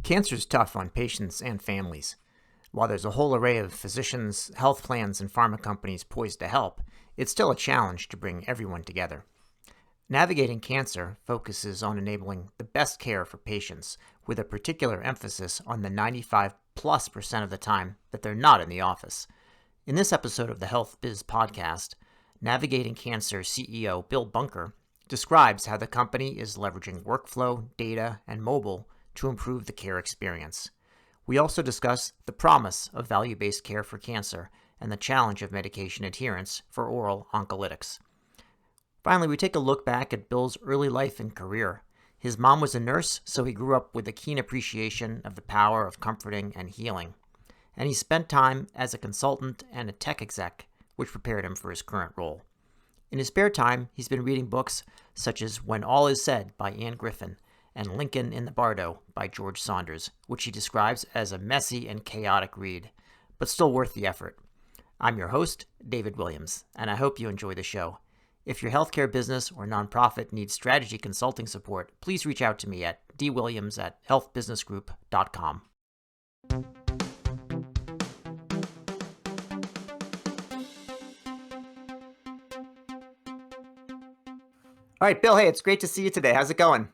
Cancer is tough on patients and families. While there's a whole array of physicians, health plans, and pharma companies poised to help, it's still a challenge to bring everyone together. Navigating Cancer focuses on enabling the best care for patients, with a particular emphasis on the 95+% of the time that they're not in the office. In this episode of the HealthBiz podcast, Navigating Cancer CEO Bill Bunker describes how the company is leveraging workflow, data, and mobile to improve the care experience. We also discuss the promise of value-based care for cancer and the challenge of medication adherence for oral oncolytics. Finally, we take a look back at Bill's early life and career. His mom was a nurse, so he grew up with a keen appreciation of the power of comforting and healing. And he spent time as a consultant and a tech exec, which prepared him for his current role. In his spare time, he's been reading books such as When All Is Said by Anne Griffin and Lincoln in the Bardo by George Saunders, which he describes as a messy and chaotic read, but still worth the effort. I'm your host, David Williams, and I hope you enjoy the show. If your healthcare business or nonprofit needs strategy consulting support, please reach out to me at dwilliams@healthbusinessgroup.com. All right, Bill, hey, it's great to see you today. How's it going?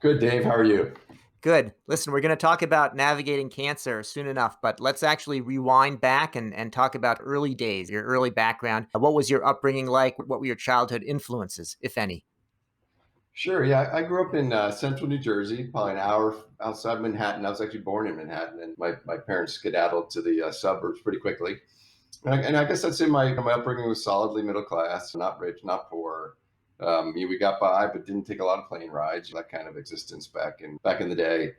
Good, Dave. How are you? Good. Listen, we're going to talk about navigating cancer soon enough, but let's actually rewind back and talk about early days, your early background. What was your upbringing like? What were your childhood influences, if any? Sure. Yeah, I grew up in central New Jersey, probably an hour outside Manhattan. I was actually born in Manhattan, and my parents skedaddled to the suburbs pretty quickly. And I guess I'd say my upbringing was solidly middle class, not rich, not poor. We got by, but didn't take a lot of plane rides. That kind of existence back in the day,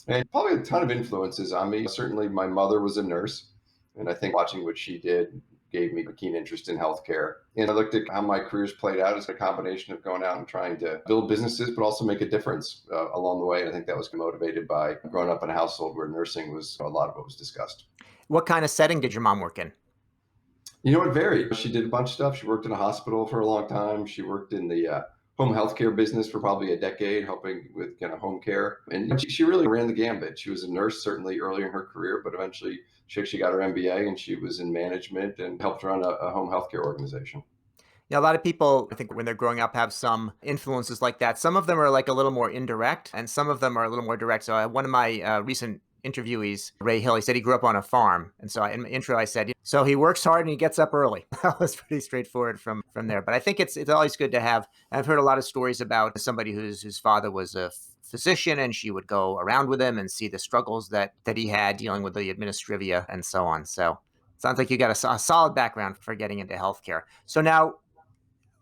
and probably a ton of influences on me. Certainly, my mother was a nurse, and I think watching what she did gave me a keen interest in healthcare. And I looked at how my careers played out as a combination of going out and trying to build businesses, but also make a difference along the way. And I think that was motivated by growing up in a household where nursing was a lot of what was discussed. What kind of setting did your mom work in? You know, it varied. She did a bunch of stuff. She worked in a hospital for a long time. She worked in the home healthcare business for probably a decade, helping with kind of home care. And she really ran the gambit. She was a nurse certainly early in her career, but eventually she actually got her MBA and she was in management and helped run a home healthcare organization. Yeah, a lot of people, I think, when they're growing up, have some influences like that. Some of them are like a little more indirect, and some of them are a little more direct. So one of my recent interviewees, Ray Hill, he said he grew up on a farm. And so in my intro, I said, so he works hard and he gets up early. That was pretty straightforward from there. But I think it's always good to have, I've heard a lot of stories about somebody whose father was a physician, and she would go around with him and see the struggles that he had dealing with the administrivia and so on. So it sounds like you got a solid background for getting into healthcare. So now,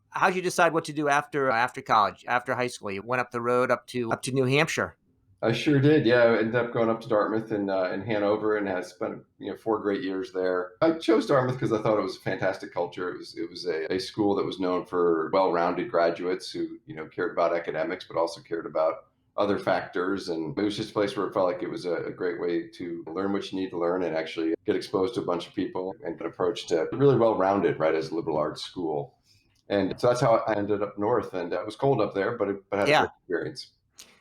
how'd you decide what to do after college, after high school? You went up the road up to New Hampshire. I sure did. Yeah, I ended up going up to Dartmouth in Hanover and had spent 4 great years there. I chose Dartmouth because I thought it was a fantastic culture. It was a school that was known for well-rounded graduates who cared about academics but also cared about other factors, and it was just a place where it felt like it was a great way to learn what you need to learn and actually get exposed to a bunch of people and an approach to really well-rounded, right, as a liberal arts school. And so that's how I ended up north, and it was cold up there, but I had a great experience.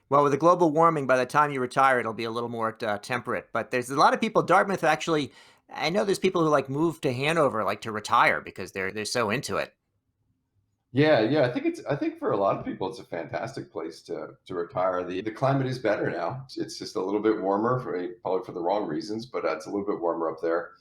Well, with the global warming, by the time you retire, it'll be a little more temperate. But there's a lot of people, Dartmouth actually, I know there's people who move to Hanover to retire because they're so into it. Yeah. I think for a lot of people, it's a fantastic place to retire. The climate is better now. It's just a little bit warmer, probably for the wrong reasons, but it's a little bit warmer up there.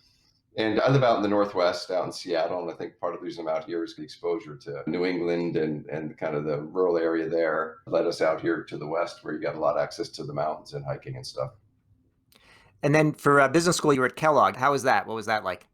And I live out in the Northwest, out in Seattle, and I think part of the reason I'm out here is the exposure to New England and kind of the rural area there led us out here to the West, where you got a lot of access to the mountains and hiking and stuff. And then for business school, you were at Kellogg. How was that? What was that like?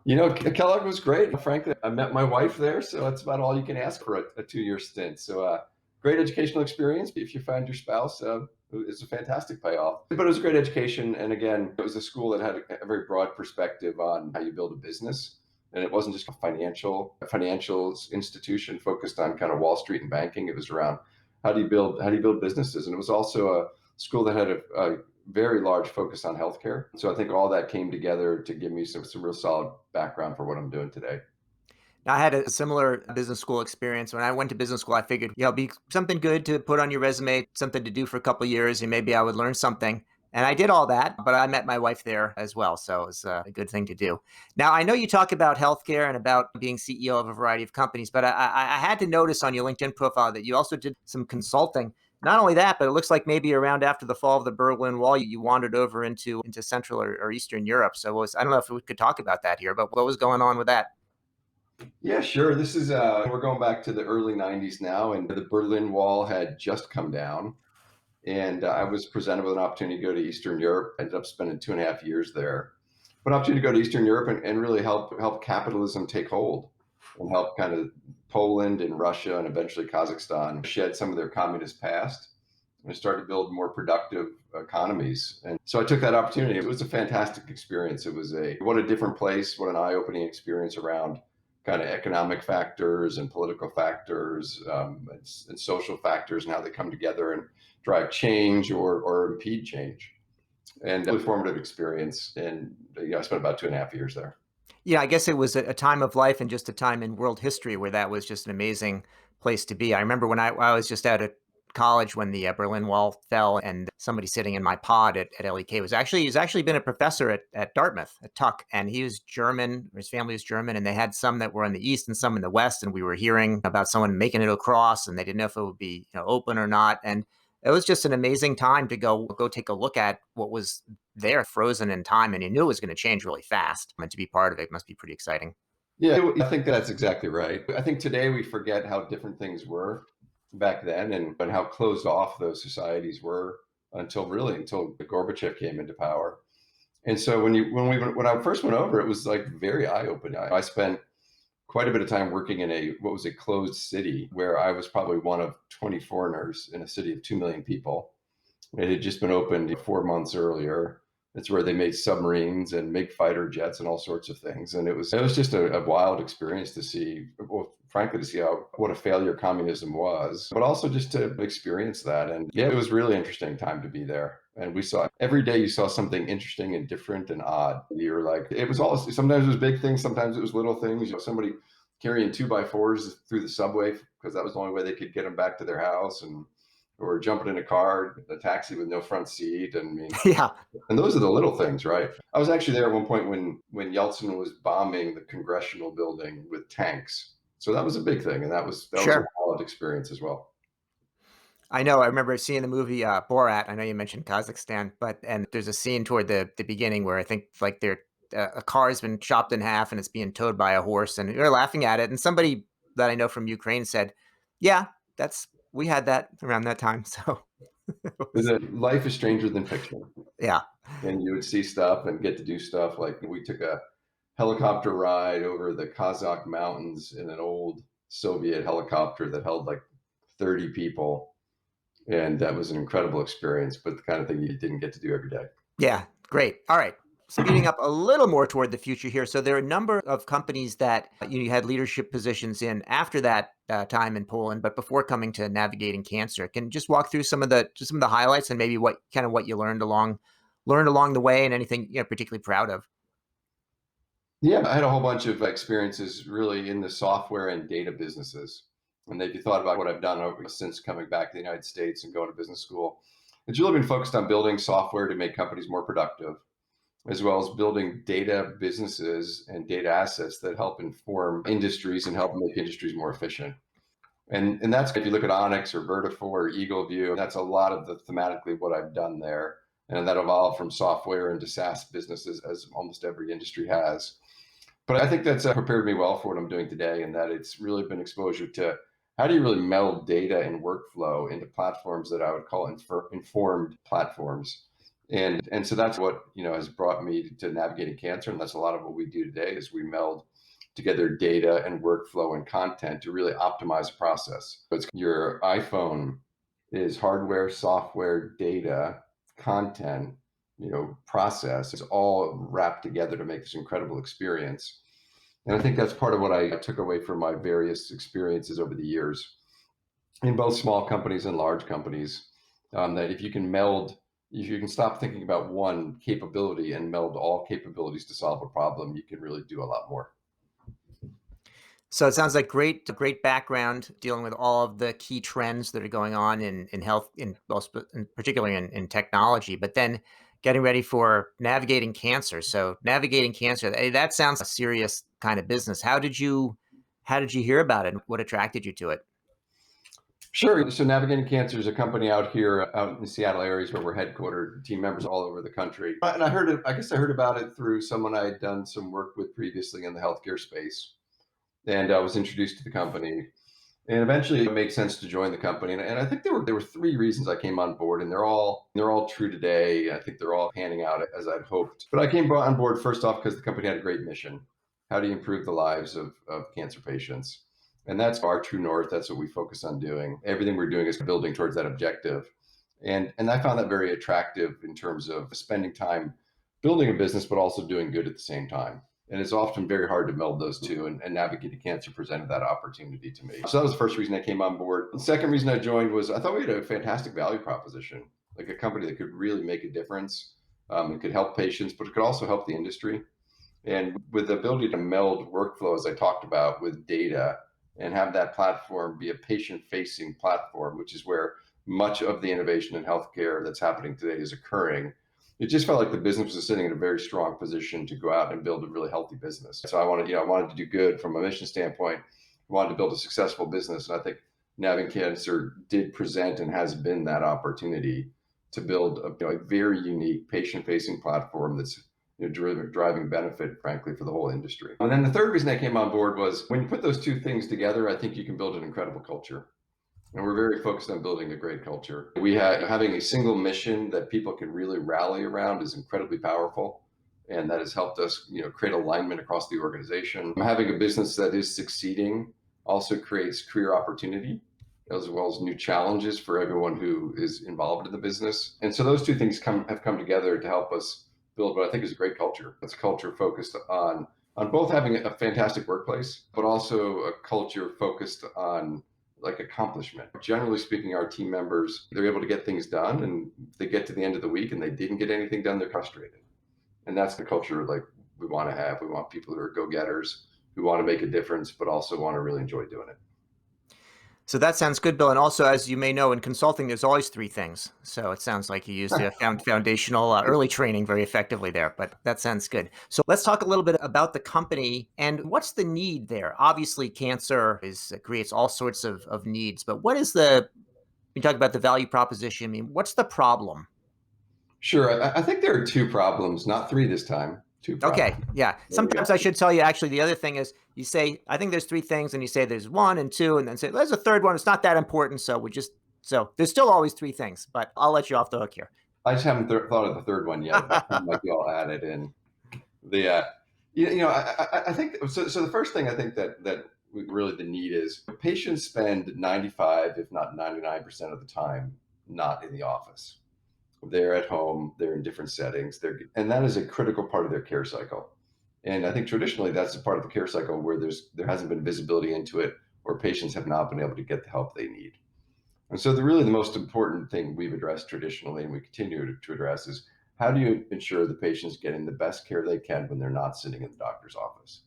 Kellogg was great. Frankly, I met my wife there, so that's about all you can ask for a 2-year stint. So great educational experience. If you find your spouse, it's a fantastic payoff. But it was a great education. And again, it was a school that had a very broad perspective on how you build a business. And it wasn't just a financial institution focused on kind of Wall Street and banking. It was around how do you build businesses. And it was also a school that had a very large focus on healthcare. So I think all that came together to give me some real solid background for what I'm doing today. Now, I had a similar business school experience. When I went to business school, I figured, it'd be something good to put on your resume, something to do for a couple of years, and maybe I would learn something. And I did all that, but I met my wife there as well. So it was a good thing to do. Now, I know you talk about healthcare and about being CEO of a variety of companies, but I had to notice on your LinkedIn profile that you also did some consulting. Not only that, but it looks like maybe around after the fall of the Berlin Wall, you wandered over into Central or Eastern Europe. So I don't know if we could talk about that here, but what was going on with that? Yeah, sure. This is we're going back to the early '90s now, and the Berlin Wall had just come down, and I was presented with an opportunity to go to Eastern Europe. I ended up spending 2.5 years there, but an opportunity to go to Eastern Europe and really help capitalism take hold and help kind of Poland and Russia and eventually Kazakhstan shed some of their communist past and start to build more productive economies. And so I took that opportunity. It was a fantastic experience. It was a what a different place, what an eye-opening experience around kind of economic factors and political factors and social factors and how they come together and drive change or impede change. And a really formative experience. And I spent about 2.5 years there. Yeah, I guess it was a time of life and just a time in world history where that was just an amazing place to be. I remember when I was just out of college when the Berlin Wall fell, and somebody sitting in my pod at LEK he's actually been a professor at Dartmouth at Tuck, and he was German. His family was German, and they had some that were in the east and some in the west, and we were hearing about someone making it across, and they didn't know if it would be open or not, and it was just an amazing time to go take a look at what was there frozen in time, and you knew it was going to change really fast. And to be part of it must be pretty exciting. Yeah, I think that's exactly right. I think today we forget how different things were back then and how closed off those societies were until Gorbachev came into power. And so when I first went over, it was like very eye opening. I spent quite a bit of time working in what was a closed city where I was probably one of 20 foreigners in a city of 2 million people. It had just been opened 4 months earlier. It's where they made submarines and make fighter jets and all sorts of things. And it was just a wild experience to see, well, frankly, to see what a failure communism was, but also just to experience that. And yeah, it was really interesting time to be there. And we saw every day you saw something interesting and different and odd. You're like, it was all sometimes it was big things, sometimes it was little things. Somebody carrying 2x4s through the subway because that was the only way they could get them back to their house, and or jumping in a taxi with no front seat. And I mean, Yeah, and those are the little things, right? I was actually there at one point when Yeltsin was bombing the congressional building with tanks. So that was a big thing, and that was a sure. wild experience as well. I know. I remember seeing the movie Borat. I know you mentioned Kazakhstan, but and there's a scene toward the beginning where I think like a car has been chopped in half and it's being towed by a horse, and you're laughing at it. And somebody that I know from Ukraine said, "Yeah, that's we had that around that time." So it was, Life is stranger than fiction, yeah, and you would see stuff and get to do stuff like we took a helicopter ride over the Kazakh mountains in an old Soviet helicopter that held like 30 people, and that was an incredible experience, but the kind of thing you didn't get to do every day. yeah, great. All right. Speeding up a little more toward the future here. So there are a number of companies that you had leadership positions in after that time in Poland, but before coming to navigating cancer. Can you just walk through some of the highlights and maybe what you learned along the way, and anything particularly proud of? Yeah, I had a whole bunch of experiences really in the software and data businesses. And if you thought about what I've done since coming back to the United States and going to business school, it's really been focused on building software to make companies more productive, as well as building data businesses and data assets that help inform industries and help make industries more efficient. And that's if you look at Onyx or Vertiful or EagleView, that's a lot of the thematically what I've done there. And that evolved from software into SaaS businesses, as almost every industry has. But I think that's prepared me well for what I'm doing today, and that it's really been exposure to how do you really meld data and workflow into platforms that I would call informed platforms. And so that's what has brought me to navigating cancer, and that's a lot of what we do today is we meld together data and workflow and content to really optimize a process. So it's your iPhone is hardware, software, data, content, process. It's all wrapped together to make this incredible experience. And I think that's part of what I took away from my various experiences over the years in both small companies and large companies. That if you can stop thinking about one capability and meld all capabilities to solve a problem, you can really do a lot more. So it sounds like great background dealing with all of the key trends that are going on in health, in particularly in technology. But then getting ready for navigating cancer. So navigating cancer, that sounds a serious kind of business. How did you hear about it? What attracted you to it? Sure. So Navigating Cancer is a company out here, out in the Seattle areas where we're headquartered, team members all over the country. And I heard it, I guess I heard about it through someone I had done some work with previously in the healthcare space. And I was introduced to the company. And eventually it made sense to join the company. And I think there were three reasons I came on board, and they're all true today. I think they're all panning out as I'd hoped. But I came on board first off because the company had a great mission. How do you improve the lives of cancer patients? And that's our true north. That's what we focus on doing. Everything we're doing is building towards that objective. And I found that very attractive in terms of spending time building a business, but also doing good at the same time. And it's often very hard to meld those two, and Navigating Cancer presented that opportunity to me. So that was the first reason I came on board. The second reason I joined was I thought we had a fantastic value proposition, like a company that could really make a difference. It could help patients, but it could also help the industry. And with the ability to meld workflow, as I talked about, with data and have that platform be a patient facing platform, which is where much of the innovation in healthcare that's happening today is occurring. It just felt like the business was sitting in a very strong position to go out and build a really healthy business. So I wanted to do good from a mission standpoint. I wanted to build a successful business. And I think Navigating Cancer did present and has been that opportunity to build a very unique patient facing platform that's driving benefit, frankly, for the whole industry. And then the third reason I came on board was when you put those two things together, I think you can build an incredible culture. And we're very focused on building a great culture. Having a single mission that people can really rally around is incredibly powerful, and that has helped us, create alignment across the organization. Having a business that is succeeding also creates career opportunity, as well as new challenges for everyone who is involved in the business. And so those two things have come together to help us build what I think is a great culture. It's a culture focused on both having a fantastic workplace, but also a culture focused on like accomplishment. Generally speaking, our team members, they're able to get things done, and they get to the end of the week and they didn't get anything done, they're frustrated. And that's the culture like we want to have. We want people who are go-getters, who want to make a difference, but also want to really enjoy doing it. So that sounds good, Bill. And also, as you may know, in consulting, there's always three things. So it sounds like you used the foundational early training very effectively there, but that sounds good. So let's talk a little bit about the company and what's the need there. Obviously, cancer creates all sorts of needs, but you talk about the value proposition. I mean, what's the problem? Sure. I think there are two problems, not three this time. Two Okay, problems. yeah. There we Sometimes go. I should tell you, actually, the other thing is you say, I think there's three things, and you say there's one and two, and then say, there's a third one. It's not that important. So there's still always three things, but I'll let you off the hook here. I just haven't thought of the third one yet. That might be all added in. The I think so. So the first thing I think that really the need is patients spend 95, if not 99% of the time not in the office. They're at home. They're in different settings. And that is a critical part of their care cycle. And I think traditionally that's a part of the care cycle where there hasn't been visibility into it, or patients have not been able to get the help they need. And so the most important thing we've addressed traditionally, and we continue to address, is how do you ensure the patient's getting the best care they can when they're not sitting in the doctor's office?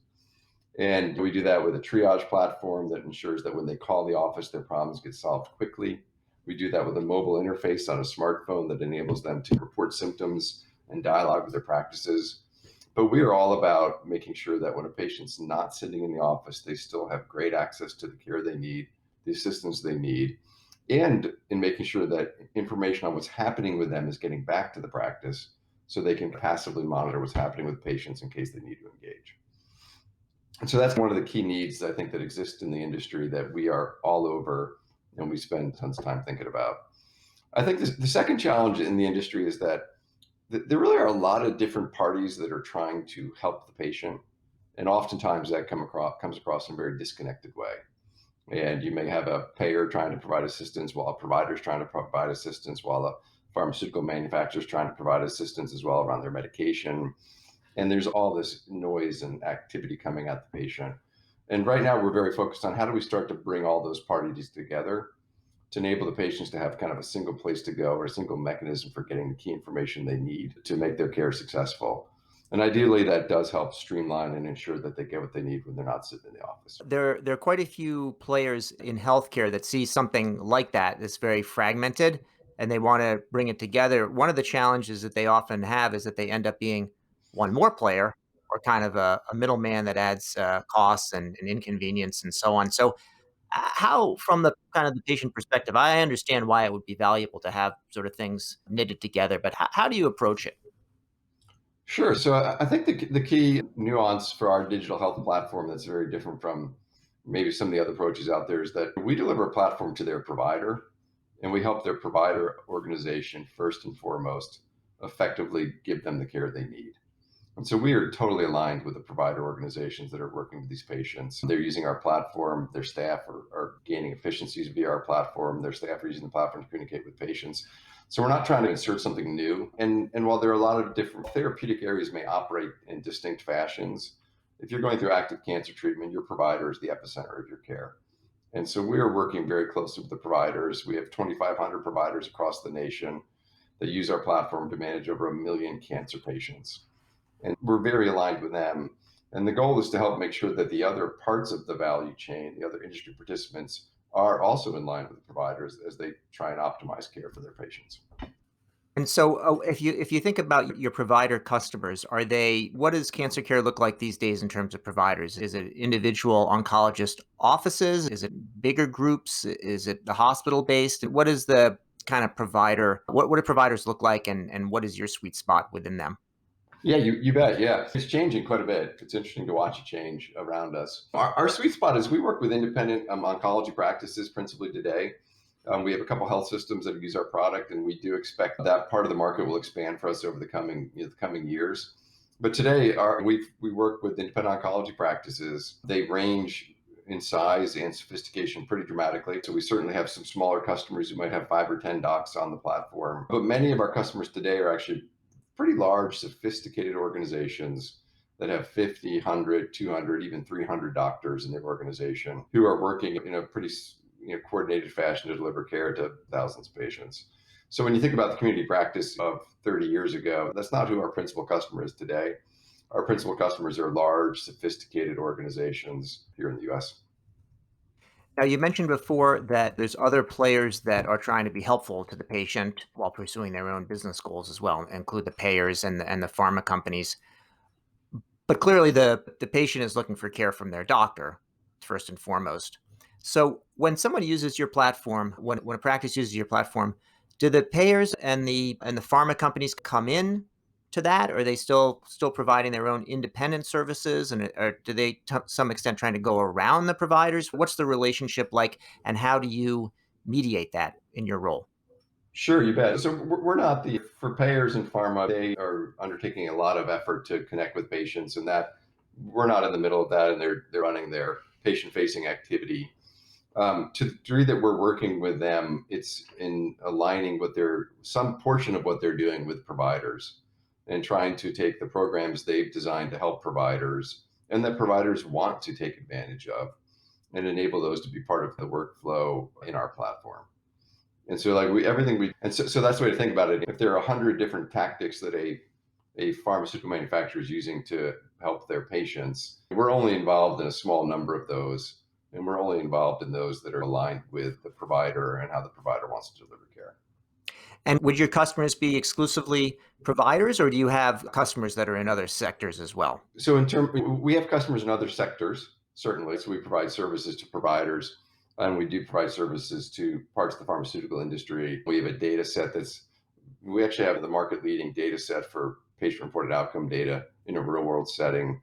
And we do that with a triage platform that ensures that when they call the office, their problems get solved quickly. We do that with a mobile interface on a smartphone that enables them to report symptoms and dialogue with their practices. But we are all about making sure that when a patient's not sitting in the office, they still have great access to the care they need, the assistance they need, and in making sure that information on what's happening with them is getting back to the practice so they can passively monitor what's happening with patients in case they need to engage. And so that's one of the key needs I think that exist in the industry that we are all over and we spend tons of time thinking about. I think the second challenge in the industry is that there really are a lot of different parties that are trying to help the patient. And oftentimes that comes across in a very disconnected way. And you may have a payer trying to provide assistance while a provider is trying to provide assistance, while a pharmaceutical manufacturer is trying to provide assistance as well around their medication. And there's all this noise and activity coming at the patient. And right now we're very focused on how do we start to bring all those parties together to enable the patients to have kind of a single place to go or a single mechanism for getting the key information they need to make their care successful. And ideally, that does help streamline and ensure that they get what they need when they're not sitting in the office. There are quite a few players in healthcare that see something like that that's very fragmented. and they want to bring it together. One of the challenges that they often have is that they end up being one more player or kind of a middleman that adds costs and inconvenience and so on. So, how, from the kind of the patient perspective, I understand why it would be valuable to have sort of things knitted together, but how do you approach it? Sure. So I think the key nuance for our digital health platform that's very different from maybe some of the other approaches out there is that we deliver a platform to their provider, and we help their provider organization first and foremost effectively give them the care they need. And so we are totally aligned with the provider organizations that are working with these patients. They're using our platform. Their staff are gaining efficiencies via our platform. Their staff are using the platform to communicate with patients. So we're not trying to insert something new. And while there are a lot of different therapeutic areas may operate in distinct fashions, if you're going through active cancer treatment, your provider is the epicenter of your care. And so we are working very closely with the providers. We have 2,500 providers across the nation that use our platform to manage over 1 million cancer patients, and we're very aligned with them. And the goal is to help make sure that the other parts of the value chain, the other industry participants, are also in line with the providers as they try and optimize care for their patients. And so, if you think about your provider customers, are they what does cancer care look like these days in terms of providers? Is it individual oncologist offices? Is it bigger groups? Is it the hospital based? What is the kind of provider? What do providers look like, and what is your sweet spot within them? Yeah, you bet. Yeah, it's changing quite a bit. It's interesting to watch it change around us. Our sweet spot is we work with independent oncology practices principally today. We have a couple health systems that use our product, and we do expect that part of the market will expand for us over the coming years. But today, we work with independent oncology practices. They range in size and sophistication pretty dramatically. So we certainly have some smaller customers who might have 5 or 10 docs on the platform. But many of our customers today are actually pretty large, sophisticated organizations that have 50, 100, 200, even 300 doctors in their organization who are working in a pretty coordinated fashion to deliver care to thousands of patients. So when you think about the community practice of 30 years ago, that's not who our principal customer is today. Our principal customers are large, sophisticated organizations here in the US. Now, you mentioned before that there's other players that are trying to be helpful to the patient while pursuing their own business goals as well, include the payers and the pharma companies. But clearly, the patient is looking for care from their doctor first and foremost. So, when someone uses your platform, when a practice uses your platform, do the payers and the pharma companies come in to that? Or are they still providing their own independent services, and or do they to some extent trying to go around the providers? What's the relationship like, and how do you mediate that in your role? Sure, you bet. So we're not the for payers and pharma. They are undertaking a lot of effort to connect with patients, and that we're not in the middle of that, and they're running their patient-facing activity. To the degree that we're working with them, it's in aligning with their some portion of what they're doing with providers, and trying to take the programs they've designed to help providers, and that providers want to take advantage of, and enable those to be part of the workflow in our platform. And so like we everything we and so that's the way to think about it. If there are 100 different tactics that a pharmaceutical manufacturer is using to help their patients, we're only involved in a small number of those. And we're only involved in those that are aligned with the provider and how the provider wants to deliver care. And would your customers be exclusively providers, or do you have customers that are in other sectors as well? So in term, we have customers in other sectors, certainly. So we provide services to providers, and we do provide services to parts of the pharmaceutical industry. We have a data set we actually have the market leading data set for patient reported outcome data in a real world setting.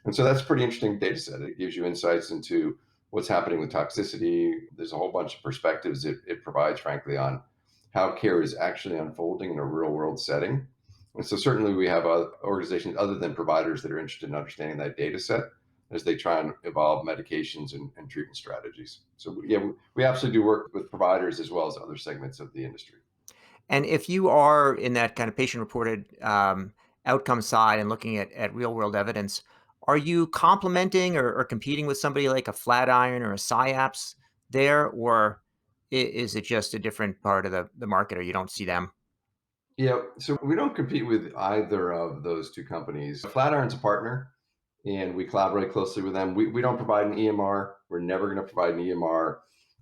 And so that's a pretty interesting data set. It gives you insights into what's happening with toxicity. There's a whole bunch of perspectives it provides, frankly, on how care is actually unfolding in a real world setting. And so certainly we have organizations other than providers that are interested in understanding that data set as they try and evolve medications and treatment strategies. So yeah, we absolutely do work with providers as well as other segments of the industry. And if you are in that kind of patient-reported outcome side and looking at real-world evidence, are you complementing or competing with somebody like a Flatiron or a SciAps there, or is it just a different part of the market, or you don't see them? Yeah, so we don't compete with either of those two companies. Flatiron's a partner, and we collaborate closely with them. We don't provide an EMR. We're never going to provide an EMR.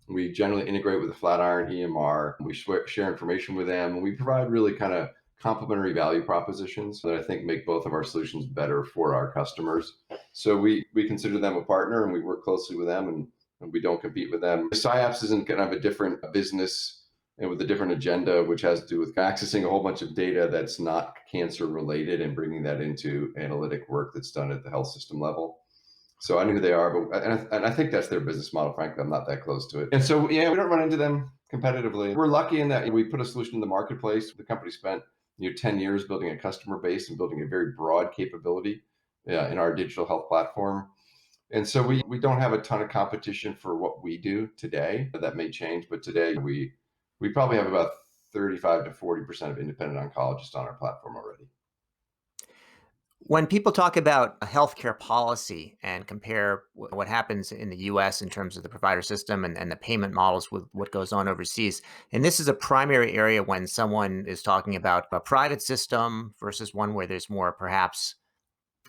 We generally integrate with the Flatiron EMR. We share information with them, and we provide really kind of complementary value propositions that I think make both of our solutions better for our customers. So we consider them a partner, and we work closely with them, and we don't compete with them. SciAps isn't going to have a different business and with a different agenda, which has to do with accessing a whole bunch of data that's not cancer related and bringing that into analytic work that's done at the health system level. So I knew who they are, but and I think that's their business model. Frankly, I'm not that close to it, and so yeah, we don't run into them competitively. We're lucky in that we put a solution in the marketplace. The company spent 10 years building a customer base and building a very broad capability in our digital health platform. And so we don't have a ton of competition for what we do today. That may change, but today we probably have about 35 to 40% of independent oncologists on our platform already. When people talk about a healthcare policy and compare what happens in the US in terms of the provider system and the payment models with what goes on overseas, and this is a primary area when someone is talking about a private system versus one where there's more perhaps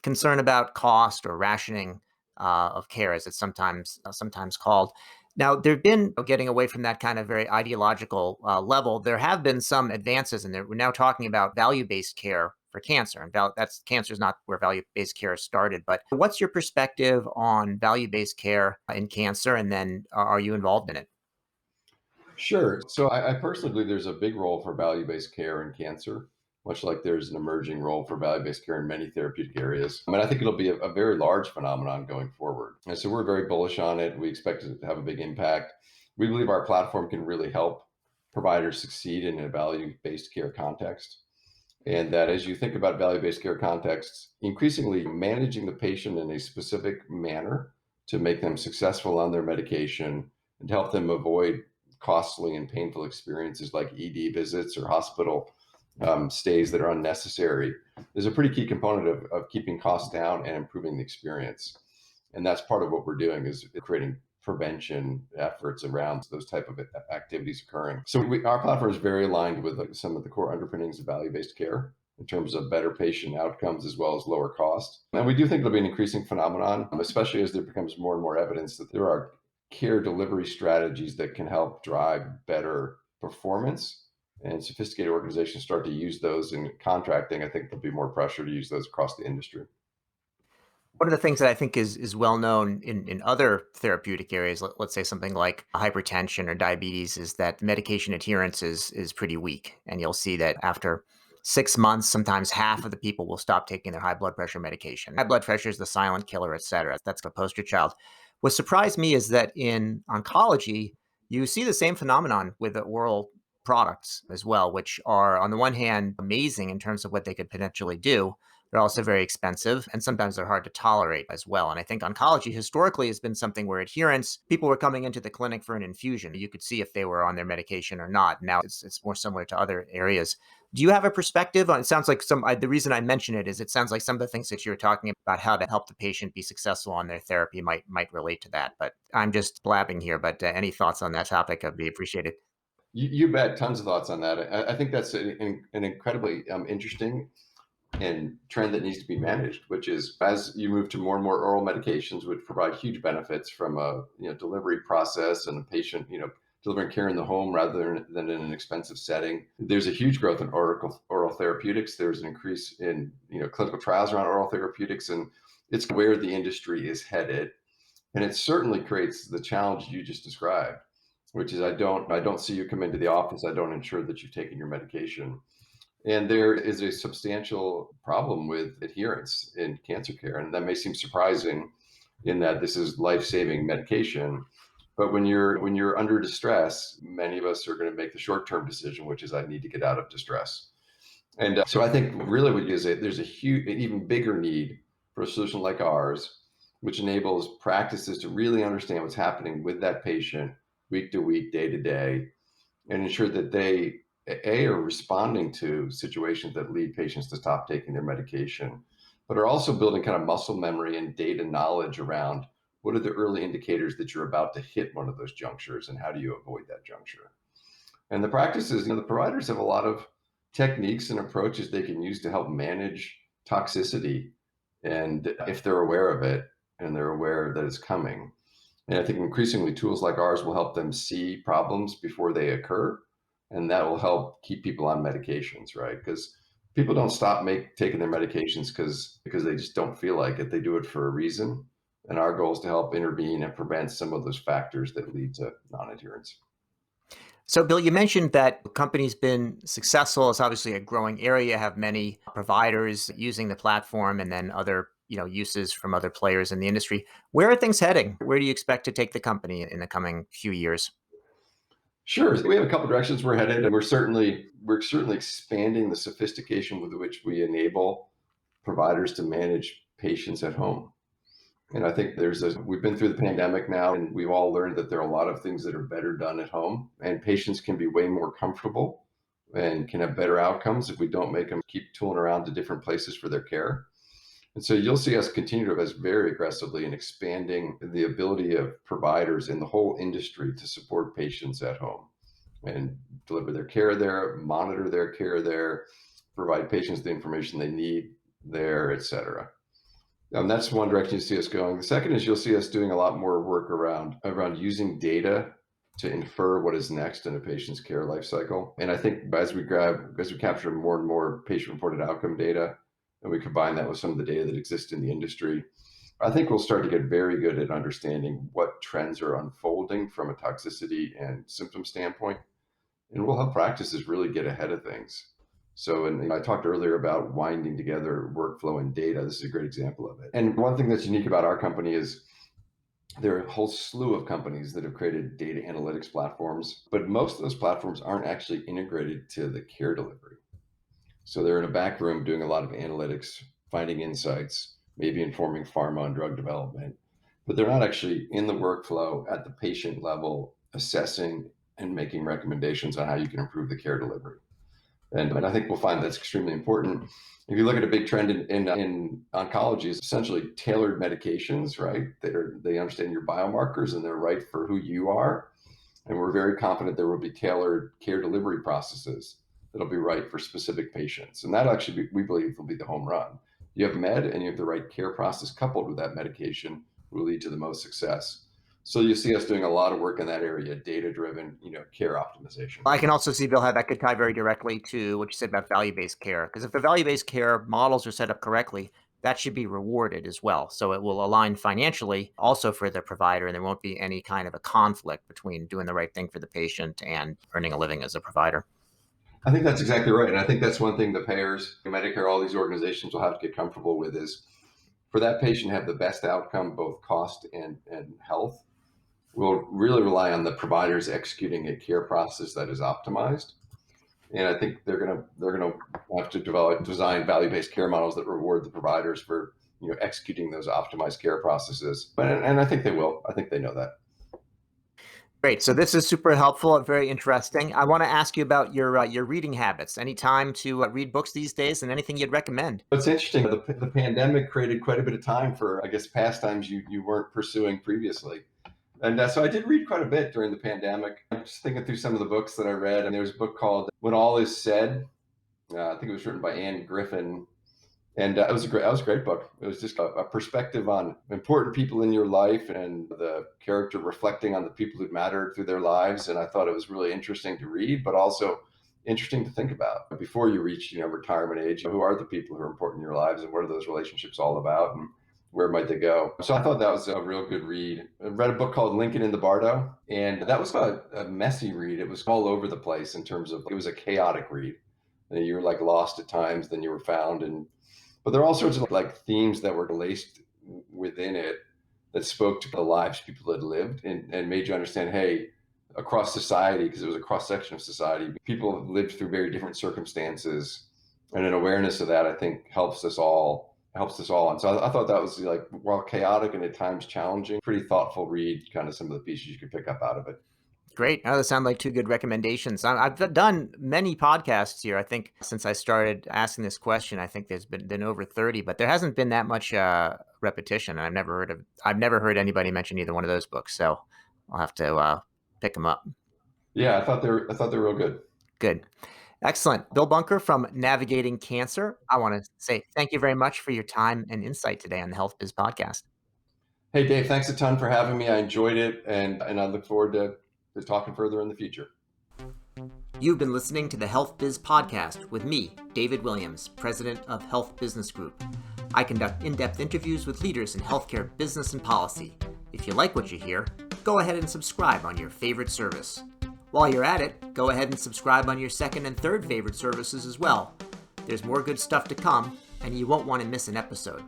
concern about cost or rationing of care, as it's sometimes called. Now, there've been getting away from that kind of very ideological level. There have been some advances, and we're now talking about value-based care for cancer, and that's cancer is not where value-based care started. But what's your perspective on value-based care in cancer, and then are you involved in it? Sure. So I personally believe there's a big role for value-based care in cancer, much like there's an emerging role for value-based care in many therapeutic areas. I mean, I think it'll be a very large phenomenon going forward. And so we're very bullish on it. We expect it to have a big impact. We believe our platform can really help providers succeed in a value-based care context. And that as you think about value-based care contexts, increasingly managing the patient in a specific manner to make them successful on their medication and to help them avoid costly and painful experiences like ED visits or hospital stays that are unnecessary is a pretty key component of keeping costs down and improving the experience. And that's part of what we're doing is creating prevention efforts around those type of activities occurring. So our platform is very aligned with some of the core underpinnings of value-based care in terms of better patient outcomes as well as lower cost. And we do think it'll be an increasing phenomenon, especially as there becomes more and more evidence that there are care delivery strategies that can help drive better performance and sophisticated organizations start to use those in contracting. I think there'll be more pressure to use those across the industry. One of the things that I think is well known in other therapeutic areas, let's say something like hypertension or diabetes, is that medication adherence is pretty weak. And you'll see that after 6 months, sometimes half of the people will stop taking their high blood pressure medication. High blood pressure is the silent killer, et cetera. That's the poster child. What surprised me is that in oncology, you see the same phenomenon with the oral products as well, which are, on the one hand, amazing in terms of what they could potentially do. They're also very expensive, and sometimes they're hard to tolerate as well. And I think oncology historically has been something where adherence, people were coming into the clinic for an infusion. You could see if they were on their medication or not. Now it's more similar to other areas. Do you have a perspective on? It sounds like the reason I mention it is it sounds like some of the things that you're talking about how to help the patient be successful on their therapy might relate to that. But I'm just blabbing here. But any thoughts on that topic would be appreciated. You bet. Tons of thoughts on that. I think that's an incredibly interesting and trend that needs to be managed, which is as you move to more and more oral medications, which provide huge benefits from a delivery process and a patient delivering care in the home rather than in an expensive setting. There's a huge growth in oral therapeutics. There's an increase in clinical trials around oral therapeutics, and it's where the industry is headed. And it certainly creates the challenge you just described, which is I don't see you come into the office. I don't ensure that you've taken your medication. And there is a substantial problem with adherence in cancer care. And that may seem surprising in that this is life-saving medication. But when you're under distress, many of us are going to make the short-term decision, which is I need to get out of distress. And so I think really what is it, there's a huge, an even bigger need for a solution like ours, which enables practices to really understand what's happening with that patient week to week, day to day, and ensure that they are responding to situations that lead patients to stop taking their medication, but are also building kind of muscle memory and data knowledge around what are the early indicators that you're about to hit one of those junctures and how do you avoid that juncture. And the practices, the providers have a lot of techniques and approaches they can use to help manage toxicity, and if they're aware of it and they're aware that it's coming. And I think increasingly tools like ours will help them see problems before they occur. And that will help keep people on medications, right? Because people don't stop taking their medications because they just don't feel like it. They do it for a reason. And our goal is to help intervene and prevent some of those factors that lead to non-adherence. So, Bill, you mentioned that the company's been successful. It's obviously a growing area, have many providers using the platform and then other, uses from other players in the industry. Where are things heading? Where do you expect to take the company in the coming few years? Sure. We have a couple directions we're headed, and we're certainly expanding the sophistication with which we enable providers to manage patients at home. And I think we've been through the pandemic now, and we've all learned that there are a lot of things that are better done at home, and patients can be way more comfortable and can have better outcomes if we don't make them keep tooling around to different places for their care. And so you'll see us continue to invest very aggressively in expanding the ability of providers in the whole industry to support patients at home and deliver their care there, monitor their care there, provide patients the information they need there, et cetera. That's one direction you see us going. The second is you'll see us doing a lot more work around using data to infer what is next in a patient's care life cycle. And I think as we capture more and more patient-reported outcome data, and we combine that with some of the data that exists in the industry, I think we'll start to get very good at understanding what trends are unfolding from a toxicity and symptom standpoint, and we'll help practices really get ahead of things. So, and I talked earlier about winding together workflow and data. This is a great example of it. And one thing that's unique about our company is there are a whole slew of companies that have created data analytics platforms, but most of those platforms aren't actually integrated to the care delivery. So they're in a back room doing a lot of analytics, finding insights, maybe informing pharma and drug development, but they're not actually in the workflow at the patient level, assessing and making recommendations on how you can improve the care delivery. And I think we'll find that's extremely important. If you look at a big trend in oncology, is essentially tailored medications, right? They understand your biomarkers and they're right for who you are. And we're very confident there will be tailored care delivery processes that'll be right for specific patients. And that actually, we believe, will be the home run. You have med and you have the right care process coupled with that medication will lead to the most success. So you see us doing a lot of work in that area, data-driven, care optimization. I can also see, Bill, how that could tie very directly to what you said about value-based care. Because if the value-based care models are set up correctly, that should be rewarded as well. So it will align financially also for the provider, and there won't be any kind of a conflict between doing the right thing for the patient and earning a living as a provider. I think that's exactly right. And I think that's one thing the payers, Medicare, all these organizations will have to get comfortable with is for that patient to have the best outcome, both cost and health, will really rely on the providers executing a care process that is optimized. And I think they're gonna have to design value-based care models that reward the providers for executing those optimized care processes. And I think they will. I think they know that. Great. So this is super helpful and very interesting. I want to ask you about your reading habits. Any time to read books these days, and anything you'd recommend? It's interesting. The pandemic created quite a bit of time for, I guess, pastimes you weren't pursuing previously. And so I did read quite a bit during the pandemic. I'm just thinking through some of the books that I read, and there was a book called "When All Is Said." I think it was written by Anne Griffin, and that was a great book. It was just a perspective on important people in your life and the character reflecting on the people who mattered through their lives. And I thought it was really interesting to read, but also interesting to think about before you reach retirement age. Who are the people who are important in your lives, and what are those relationships all about, and where might they go? So I thought that was a real good read. I read a book called Lincoln in the Bardo, and that was a messy read. It was all over the place in terms of it was a chaotic read. And you were like lost at times, then you were found, and but there are all sorts of like themes that were laced within it that spoke to the lives people had lived and made you understand, hey, across society, because it was a cross section of society, people have lived through very different circumstances, and an awareness of that, I think, helps us all. Helps us all. And so I thought that was like, while chaotic and at times challenging, pretty thoughtful read. Kind of some of the pieces you could pick up out of it. Great. Now, those sound like two good recommendations. I've done many podcasts here. I think since I started asking this question, I think there's been over 30, but there hasn't been that much repetition. I've never heard anybody mention either one of those books. So I'll have to pick them up. Yeah, I thought they were real good. Good. Excellent. Bill Bunker from Navigating Cancer. I want to say thank you very much for your time and insight today on the Health Biz podcast. Hey, Dave, thanks a ton for having me. I enjoyed it, and I look forward to talking further in the future. You've been listening to the HealthBiz podcast with me, David Williams, president of Health Business Group. I conduct in-depth interviews with leaders in healthcare business and policy. If you like what you hear, go ahead and subscribe on your favorite service. While you're at it, go ahead and subscribe on your second and third favorite services as well. There's more good stuff to come, and you won't want to miss an episode.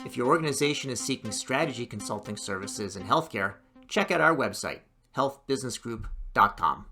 If your organization is seeking strategy consulting services in healthcare, check out our website, healthbusinessgroup.com.